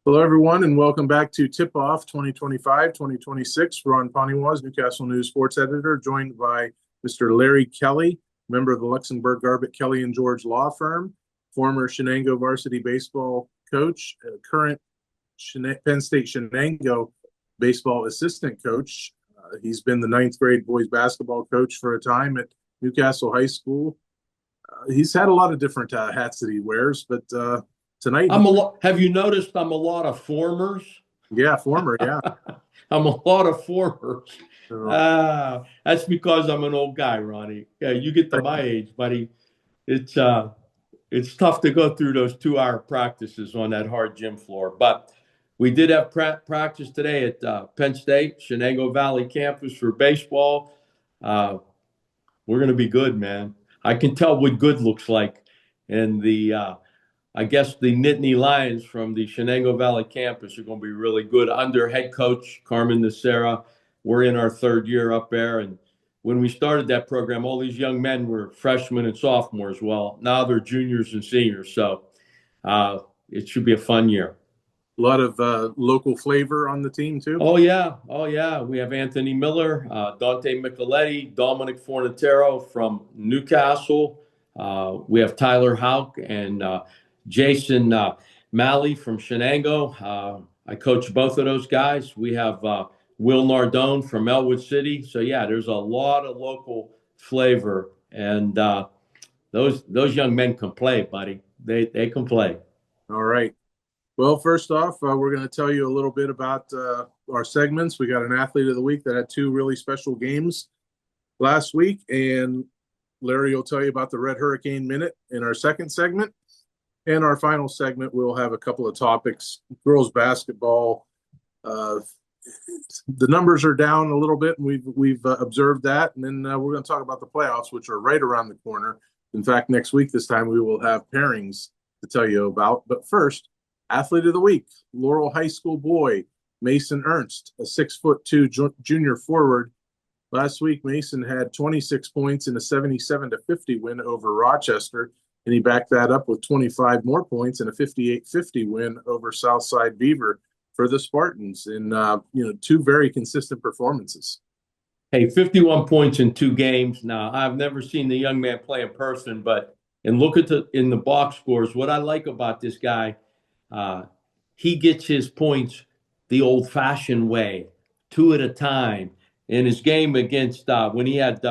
Hello, everyone, and welcome back to Tipoff 2025-2026. Ron Poniewasz, Newcastle News sports editor, joined by Mr. Larry Kelly, member of the Luxembourg Garbett Kelly and George law firm, former Shenango varsity baseball coach, current Penn State Shenango baseball assistant coach. He's been the ninth grade boys basketball coach for a time at Newcastle High School. He's had a lot of different hats that he wears, but tonight, have you noticed I'm a lot of formers? Yeah, former, yeah. I'm a lot of formers. So, That's because I'm an old guy, Ronnie. Yeah, you get to my age, buddy. It's tough to go through those 2-hour practices on that hard gym floor. But we did have practice today at Penn State, Shenango Valley campus for baseball. We're going to be good, man. I can tell what good looks like. And I guess the Nittany Lions from the Shenango Valley campus are going to be really good under head coach Carmen Nacera. We're in our third year up there. And when we started that program, all these young men were freshmen and sophomores. Well, now they're juniors and seniors. So it should be a fun year. a lot of local flavor on the team, too. Oh, yeah. Oh, yeah. We have Anthony Miller, Dante Micheletti, Dominic Fornatero from Newcastle. We have Tyler Hauk and Jason Malley from Shenango. I coach both of those guys. We have Will Nardone from Elwood City. So, yeah, there's a lot of local flavor. And those young men can play, buddy. They can play. All right. Well, first off, we're going to tell you a little bit about our segments. We got an athlete of the week that had two really special games last week. And Larry will tell you about the Red Hurricane Minute in our second segment. And our final segment, we'll have a couple of topics. Girls basketball, the numbers are down a little bit, and we've observed that. And then we're going to talk about the playoffs, which are right around the corner. In fact, next week, this time, we will have pairings to tell you about. But first, athlete of the week, Laurel High School boy, Mason Ernst, a 6'2" junior forward. Last week, Mason had 26 points in a 77-50 win over Rochester. And he backed that up with 25 more points in a 58-50 win over Southside Beaver for the Spartans in two very consistent performances. Hey, 51 points in 2 games. Now, I've never seen the young man play in person, but look at in the box scores. What I like about this guy, he gets his points the old-fashioned way, 2 at a time. In his game against when he had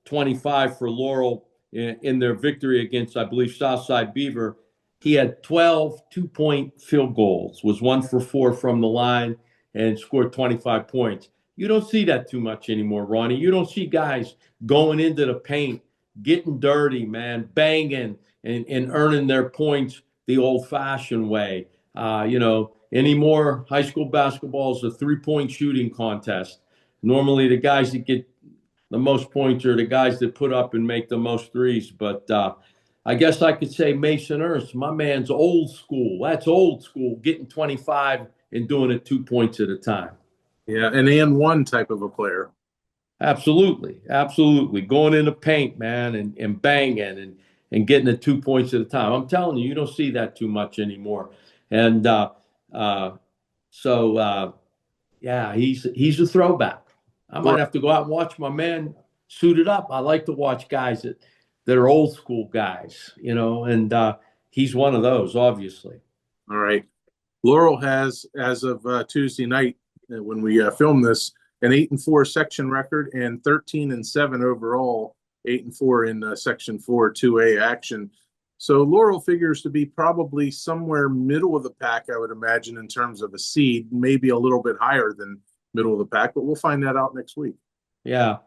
25 for Laurel in their victory against, I believe, Southside Beaver, he had 12 two-point field goals, was 1 for 4 from the line, and scored 25 points. You don't see that too much anymore, Ronnie. You don't see guys going into the paint, getting dirty, man, banging, and earning their points the old-fashioned way. Anymore, high school basketball is a 3-point shooting contest. Normally, the guys that get the most points are the guys that put up and make the most threes. But I guess I could say Mason Ernst, my man's old school. That's old school, getting 25 and doing it 2 points at a time. Yeah, an one type of a player. Absolutely. Absolutely. Going in the paint, man, and banging and getting it 2 points at a time. I'm telling you, you don't see that too much anymore. And he's a throwback. I might have to go out and watch my man suited up. I like to watch guys that are old school guys, and he's one of those, obviously. All right. Laurel has, as of Tuesday night, when we film this, an 8-4 section record and 13-7 overall, 8-4 in Section 4 2A action. So Laurel figures to be probably somewhere middle of the pack, I would imagine, in terms of a seed, maybe a little bit higher than middle of the pack, but we'll find that out next week. Yeah.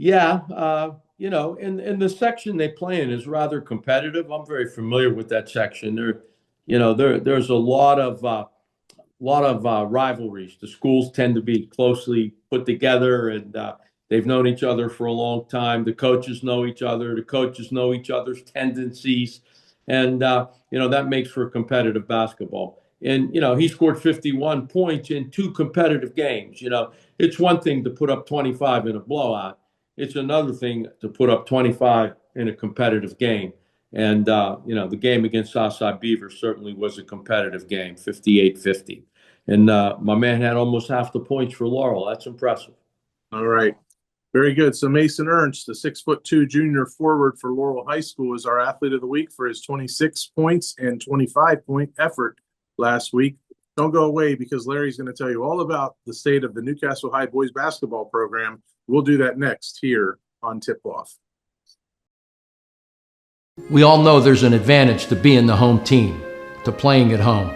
And the section they play in is rather competitive. I'm very familiar with that section. There's a lot of rivalries. The schools tend to be closely put together, and they've known each other for a long time. The coaches know each other. The coaches know each other's tendencies, and that makes for competitive basketball. And, he scored 51 points in 2 competitive games. It's one thing to put up 25 in a blowout. It's another thing to put up 25 in a competitive game. And, the game against Southside Beaver certainly was a competitive game, 58-50. And my man had almost half the points for Laurel. That's impressive. All right. Very good. So Mason Ernst, the 6'2" junior forward for Laurel High School, is our athlete of the week for his 26 points and 25-point effort last week. Don't go away, because Larry's going to tell you all about the state of the Newcastle High boys basketball program. We'll do that next here on Tip Off. We all know there's an advantage to being the home team, to playing at home.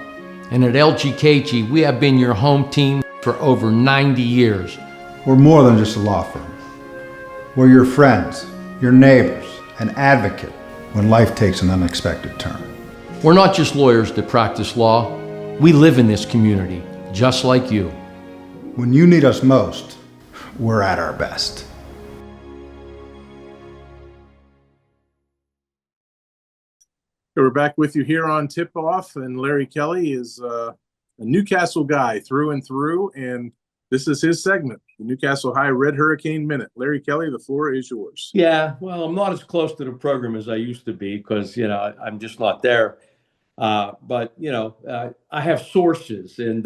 And at LGKG, we have been your home team for over 90 years. We're more than just a law firm. We're your friends, your neighbors, an advocate when life takes an unexpected turn. We're not just lawyers that practice law. We live in this community, just like you. When you need us most, we're at our best. We're back with you here on Tip Off, and Larry Kelly is a Newcastle guy through and through, and this is his segment, the Newcastle High Red Hurricane Minute. Larry Kelly, the floor is yours. Yeah, well, I'm not as close to the program as I used to be because, I'm just not there. But I have sources, and,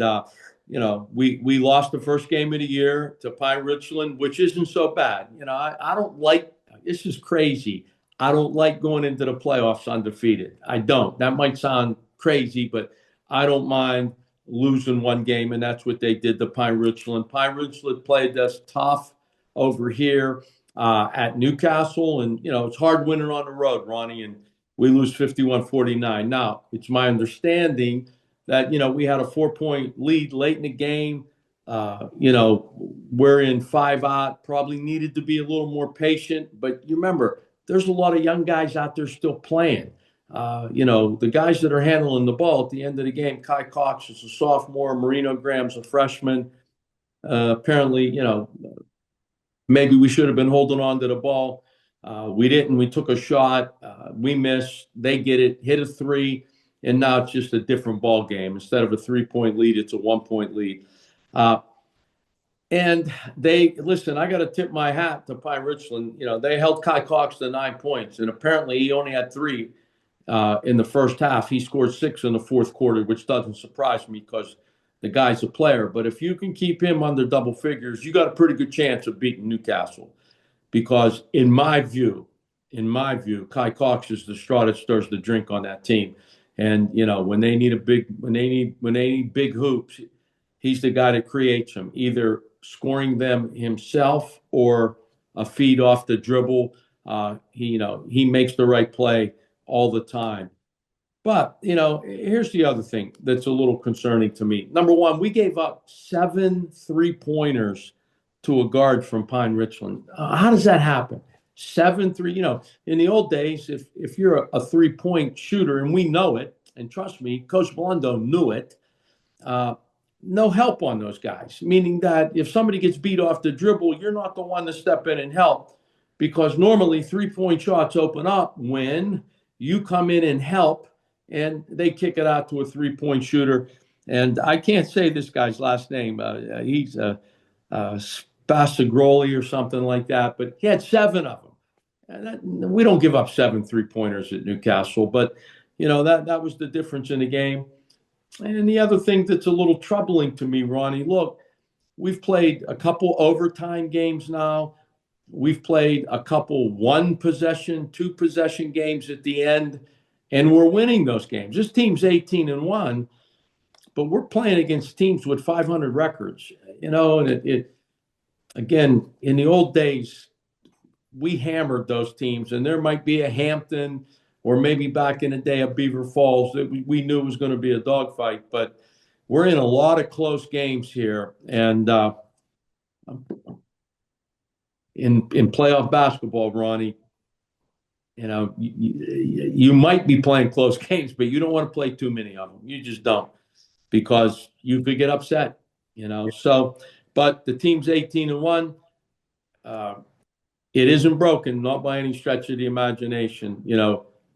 we lost the first game of the year to Pine Richland, which isn't so bad. I don't like, this is crazy. I don't like going into the playoffs undefeated. I don't. That might sound crazy, but I don't mind losing one game, and that's what they did to Pine Richland. Pine Richland played us tough over here at Newcastle, and, it's hard winning on the road, Ronnie, and we lose 51-49. Now, it's my understanding that, we had a 4-point lead late in the game. We're in 5-out, probably needed to be a little more patient, but you remember, there's a lot of young guys out there still playing. The guys that are handling the ball at the end of the game, Kai Cox is a sophomore, Marino Graham's a freshman. Apparently, maybe we should have been holding on to the ball. We didn't. We took a shot. We missed. They get it, hit a three, and now it's just a different ball game. Instead of a 3-point lead, it's a 1-point lead. And listen, I got to tip my hat to Pine Richland. They held Kai Cox to 9 points, and apparently he only had 3 in the first half. He scored 6 in the fourth quarter, which doesn't surprise me because the guy's a player. But if you can keep him under double figures, you got a pretty good chance of beating Newcastle. Because in my view, Kai Cox is the straw that stirs the drink on that team. And when they need big hoops, he's the guy that creates them, either scoring them himself or a feed off the dribble. He makes the right play all the time. But, here's the other thing that's a little concerning to me. Number one, we gave up 7 3-pointers to a guard from Pine Richland. How does that happen? 7 3, in the old days, if you're a 3-point shooter, and we know it, and trust me, Coach Blondo knew it, no help on those guys, meaning that if somebody gets beat off the dribble, you're not the one to step in and help, because normally 3-point shots open up when you come in and help, and they kick it out to a 3-point shooter. And I can't say this guy's last name. He's Spasagroli or something like that, but he had 7 of them. And we don't give up 7 3-pointers at Newcastle, but that was the difference in the game. And the other thing that's a little troubling to me, Ronnie, look, we've played a couple overtime games now. We've played a couple 1-possession, 2-possession games at the end, and we're winning those games. This team's 18-1, but we're playing against teams with 500 records. And it again, in the old days, we hammered those teams, and there might be a Hampton or maybe back in the day a Beaver Falls that we knew was going to be a dogfight. But we're in a lot of close games here, and in playoff basketball, Ronnie, you might be playing close games, but you don't want to play too many of them. You just don't, because you could get upset, So, but the team's 18-1. It isn't broken, not by any stretch of the imagination.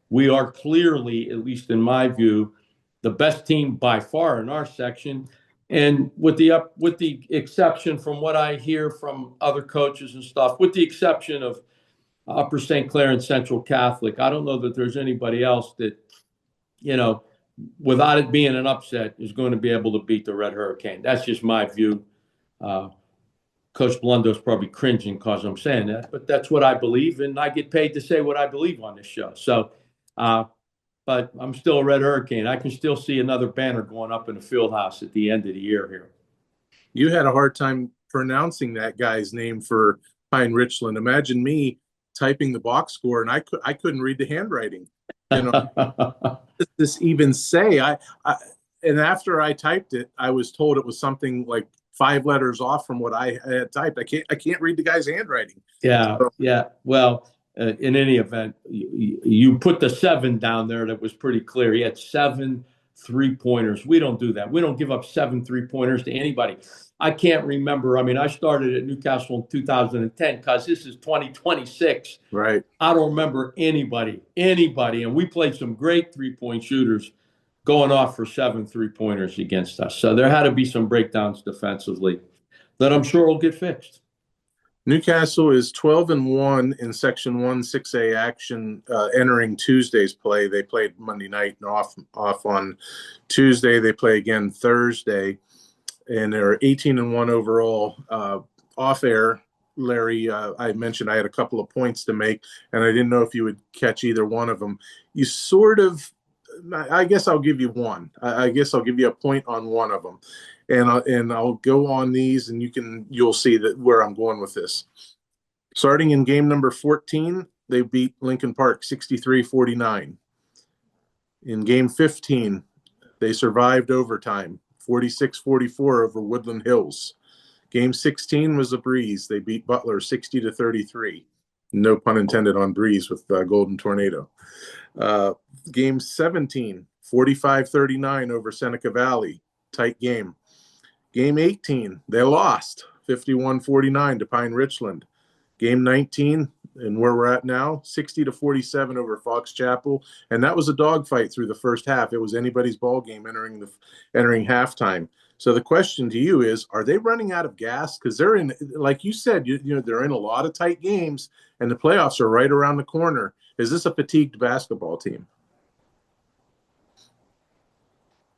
We are clearly, at least in my view, the best team by far in our section. And with the exception from what I hear from other coaches and stuff, with the exception of Upper St. Clair and Central Catholic. I don't know that there's anybody else that, without it being an upset, is going to be able to beat the Red Hurricane. That's just my view. Coach Blundo's probably cringing because I'm saying that, but that's what I believe, and I get paid to say what I believe on this show. So, but I'm still a Red Hurricane. I can still see another banner going up in the field house at the end of the year here. You had a hard time pronouncing that guy's name for Pine Richland. Imagine me typing the box score, and I couldn't read the handwriting. This even say and after I typed it, I was told it was something like 5 letters off from what I had typed. I can't read the guy's handwriting. Yeah, so. Yeah. Well, in any event, you put the 7 down there. That was pretty clear. He had 7 3-pointers. We don't do that. We don't give up 7 3-pointers to anybody. I can't remember. I mean, I started at Newcastle in 2010 because this is 2026. Right. I don't remember anybody. And we played some great 3-point shooters going off for 7 3-pointers against us. So there had to be some breakdowns defensively that I'm sure will get fixed. Newcastle is 12-1 in Section 1 6A action entering Tuesday's play. They played Monday night and off on Tuesday. They play again Thursday, and they're 18-1 overall. Off air, Larry, I mentioned I had a couple of points to make, and I didn't know if you would catch either one of them. You sort of, I guess I'll give you one. I guess I'll give you a point on one of them. And I'll go on these, and you'll see that where I'm going with this. Starting in game number 14, they beat Lincoln Park 63-49. In game 15, they survived overtime 46-44 over Woodland Hills. Game 16 was a breeze. They beat Butler 60-33. No pun intended on breeze with Golden Tornado. Game 17, 45-39 over Seneca Valley. Tight game. Game 18, they lost 51-49 to Pine Richland. Game 19, and where we're at now, 60-47 over Fox Chapel. And that was a dogfight through the first half. It was anybody's ball game entering halftime. So the question to you is, are they running out of gas? Because they're in, like you said, they're in a lot of tight games, and the playoffs are right around the corner. Is this a fatigued basketball team?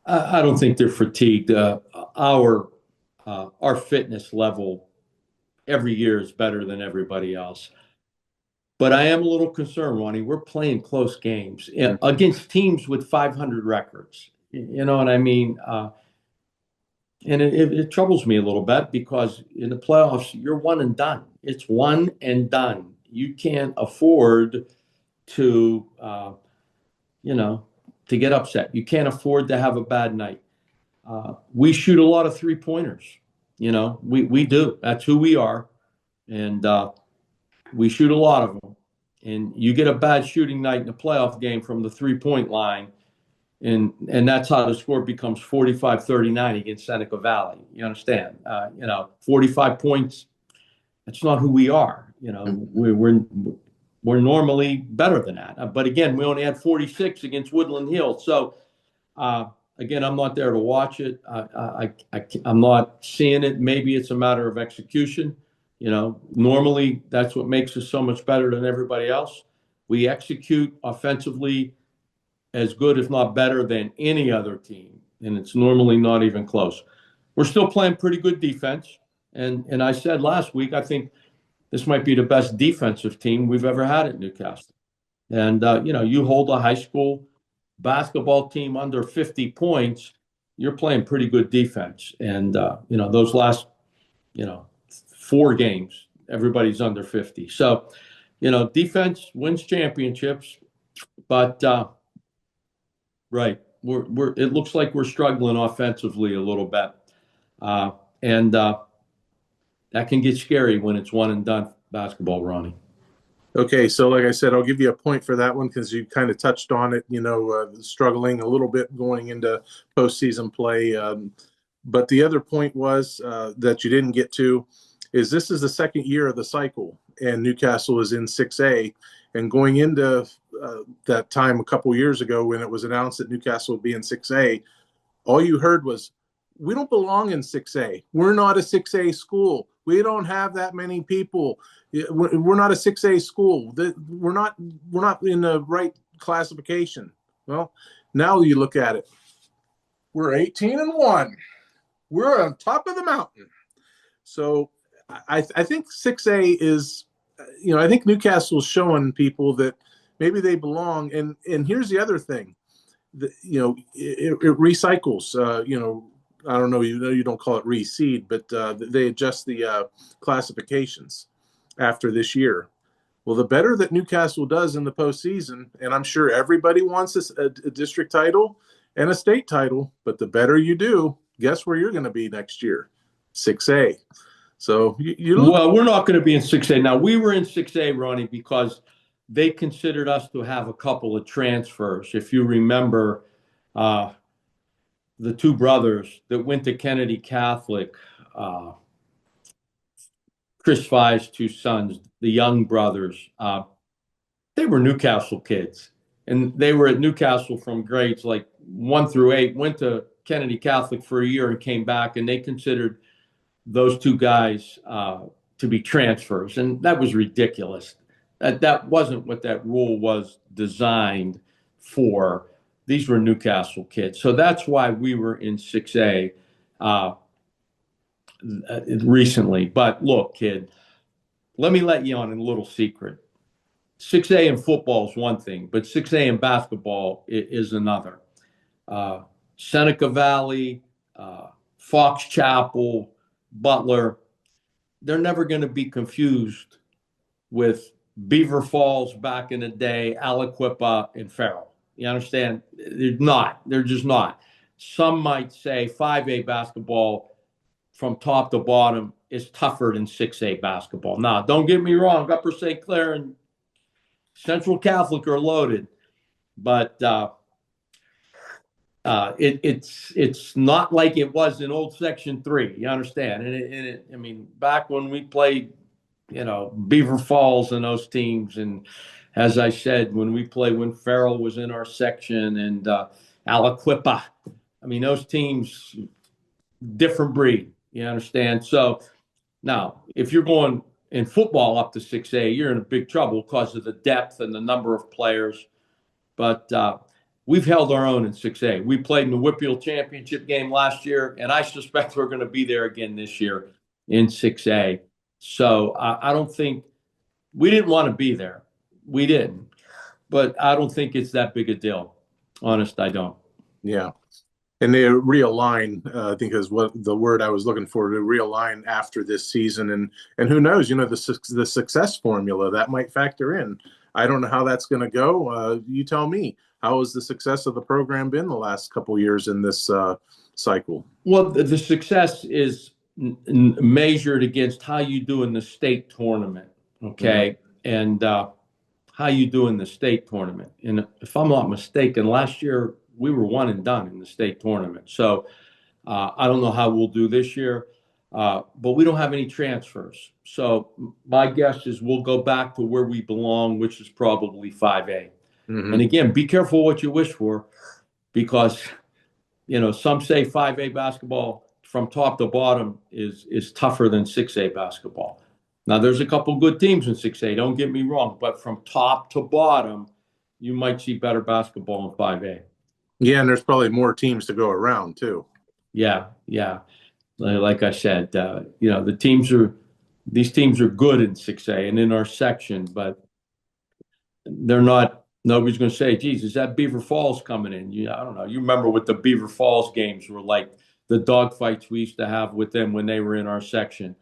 I don't think they're fatigued. Our fitness level every year is better than everybody else. But I am a little concerned, Ronnie. We're playing close games against teams with 500 records. You know what I mean? And it troubles me a little bit because in the playoffs, you're one and done. It's one and done. You can't afford to, to get upset. You can't afford to have a bad night. We shoot a lot of 3-pointers. We do. That's who we are. And we shoot a lot of them. And you get a bad shooting night in a playoff game from the 3-point line, and that's how the score becomes 45-39 against Seneca Valley. You understand? 45 points, that's not who we are. We're normally better than that. But again, we only had 46 against Woodland Hills. So, again, I'm not there to watch it. I'm not seeing it. Maybe it's a matter of execution. Normally that's what makes us so much better than everybody else. We execute offensively as good, if not better, than any other team. And it's normally not even close. We're still playing pretty good defense. And I said last week, I think this might be the best defensive team we've ever had at Newcastle. And, you hold a high school basketball team under 50 points, you're playing pretty good defense. And, those last, 4 games, everybody's under 50. So, defense wins championships, but, right. It looks like we're struggling offensively a little bit. And that can get scary when it's one and done basketball, Ronnie. Okay, so like I said, I'll give you a point for that one because you kind of touched on it, struggling a little bit going into postseason play. But the other point was that you didn't get to is this is the second year of the cycle, and Newcastle is in 6A. And going into that time a couple years ago when it was announced that Newcastle would be in 6A, all you heard was, we don't belong in 6A. We're not a 6A school. We don't have that many people. We're not a 6A school. We're not in the right classification. Well, now you look at it. We're 18-1. We're on top of the mountain. So I think 6A is, I think Newcastle's showing people that maybe they belong. And here's the other thing. It recycles. I don't know. You don't call it reseed, but they adjust the classifications after this year. Well, the better that Newcastle does in the postseason, and I'm sure everybody wants a district title and a state title, but the better you do, guess where you're going to be next year? 6A. So well, we're not going to be in 6A. Now, we were in 6A, Ronnie, because they considered us to have a couple of transfers. If you remember, the two brothers that went to Kennedy Catholic, Chris Fye's two sons, the young brothers, they were Newcastle kids. And they were at Newcastle from grades like 1 through 8, went to Kennedy Catholic for a year and came back, and they considered those two guys to be transfers. And that was ridiculous. That wasn't what that rule was designed for. These were Newcastle kids. So that's why we were in 6A recently. But look, kid, let me let you on a little secret. 6A in football is one thing, but 6A in basketball is another. Seneca Valley, Fox Chapel, Butler, they're never going to be confused with Beaver Falls back in the day, Aliquippa, and Farrell. You understand? They're not. They're just not. Some might say 5A basketball from top to bottom is tougher than 6A basketball. Now, don't get me wrong. Upper St. Clair and Central Catholic are loaded, but it's not like it was in old Section 3. You understand? I mean, back when we played, Beaver Falls and those teams, and as I said, when Farrell was in our section and Aliquippa, I mean, those teams, different breed. You understand? So now, if you're going in football up to 6A, you're in big trouble because of the depth and the number of players. But we've held our own in 6A. We played in the Whitfield Championship game last year, and I suspect we're going to be there again this year in 6A. So I don't think we didn't want to be there. We didn't. But I don't think it's that big a deal. Honest, I don't. Yeah. And they realign, I think is what the word I was looking for, to realign after this season. And who knows, the success formula that might factor in. I don't know how that's going to go. You tell me. How has the success of the program been the last couple of years in this cycle? Well, the success is measured against how you do in the state tournament, okay? Mm-hmm. And how you do in the state tournament. And if I'm not mistaken, last year we were 1 and done in the state tournament. So I don't know how we'll do this year, but we don't have any transfers. So my guess is we'll go back to where we belong, which is probably 5A. Mm-hmm. And again, be careful what you wish for, because, some say 5A basketball from top to bottom is tougher than 6A basketball. Now, there's a couple good teams in 6A, don't get me wrong, but from top to bottom, you might see better basketball in 5A. Yeah, and there's probably more teams to go around, too. Yeah. Like I said, these teams are good in 6A and in our section, but they're not. Nobody's going to say, geez, is that Beaver Falls coming in? I don't know. You remember what the Beaver Falls games were like, the dogfights we used to have with them when they were in our section.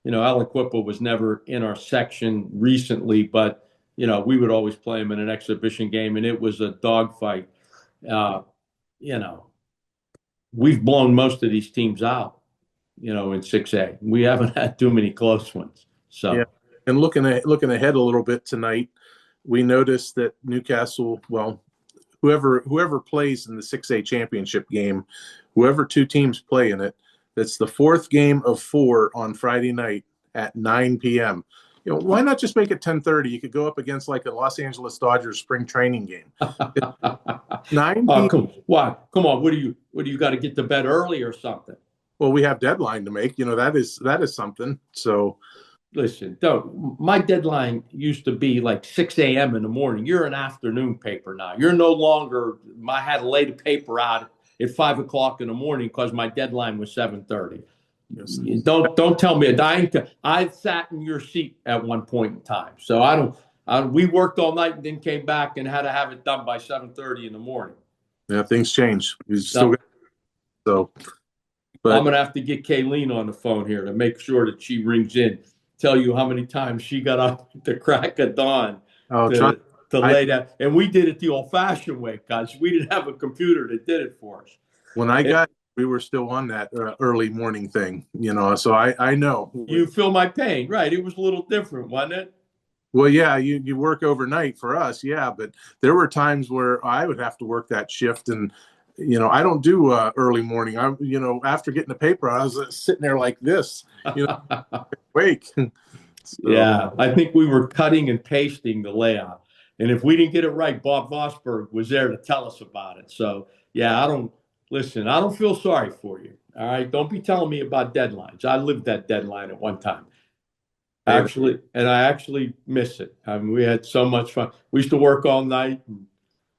Aliquippa was never in our section recently, but, we would always play them in an exhibition game, and it was a dogfight. We've blown most of these teams out, in 6A. We haven't had too many close ones. So, yeah. And looking ahead a little bit tonight, we noticed that Newcastle, whoever plays in the 6A championship game, whoever two teams play in it, that's the fourth game of 4 on Friday night at 9 p.m. Why not just make it 10:30? You could go up against like a Los Angeles Dodgers spring training game. 9 p.m. Come on. What do you got to get to bed early or something? Well, we have deadline to make. That is something. So, listen, my deadline used to be like 6 a.m. in the morning. You're an afternoon paper now. You're no longer. I had to lay the paper out at 5 o'clock in the morning because my deadline was 7:30. yes. Don't tell me. I sat in your seat at one point in time. So I don't. We worked all night and then came back and had to have it done by 7:30 in the morning. Yeah, things change. So, but I'm gonna have to get Kayleen on the phone here to make sure that she rings in, tell you how many times she got up at the crack of dawn to lay down. And we did it the old-fashioned way, guys. We didn't have a computer that did it for us. When we were still on that early morning thing, so I know. You feel my pain, right? It was a little different, wasn't it? Well, yeah, you work overnight for us, yeah, but there were times where I would have to work that shift, and I don't do early morning. After getting the paper, I was sitting there like this, wake. So, yeah, I think we were cutting and pasting the layout, and if we didn't get it right, Bob Vosberg was there to tell us about it. So, yeah, I don't feel sorry for you. All right, don't be telling me about deadlines. I lived that deadline at one time. I actually miss it. I mean, we had so much fun. We used to work all night, and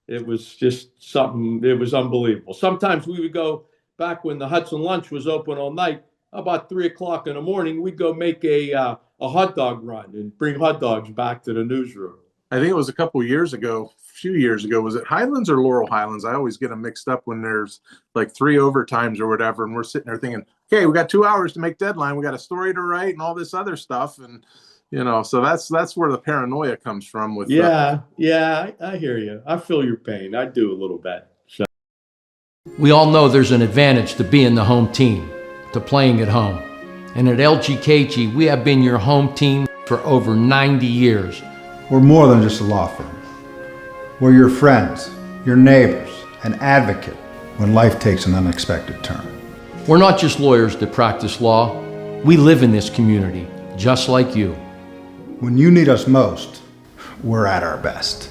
it was just something. It was unbelievable. Sometimes we would go back when the Hudson Lunch was open all night. About 3 o'clock in the morning, we'd go make a hot dog run and bring hot dogs back to the newsroom. I think it was a few years ago. Was it Highlands or Laurel Highlands? I always get them mixed up when there's like 3 overtimes or whatever, and we're sitting there thinking, okay, we got 2 hours to make deadline. We got a story to write and all this other stuff. And, so that's where the paranoia comes from with. Yeah. I hear you. I feel your pain. I do a little bit. So. We all know there's an advantage to being the home team, to playing at home. And at LGKG, we have been your home team for over 90 years. We're more than just a law firm. We're your friends, your neighbors, an advocate when life takes an unexpected turn. We're not just lawyers that practice law. We live in this community, just like you. When you need us most, we're at our best.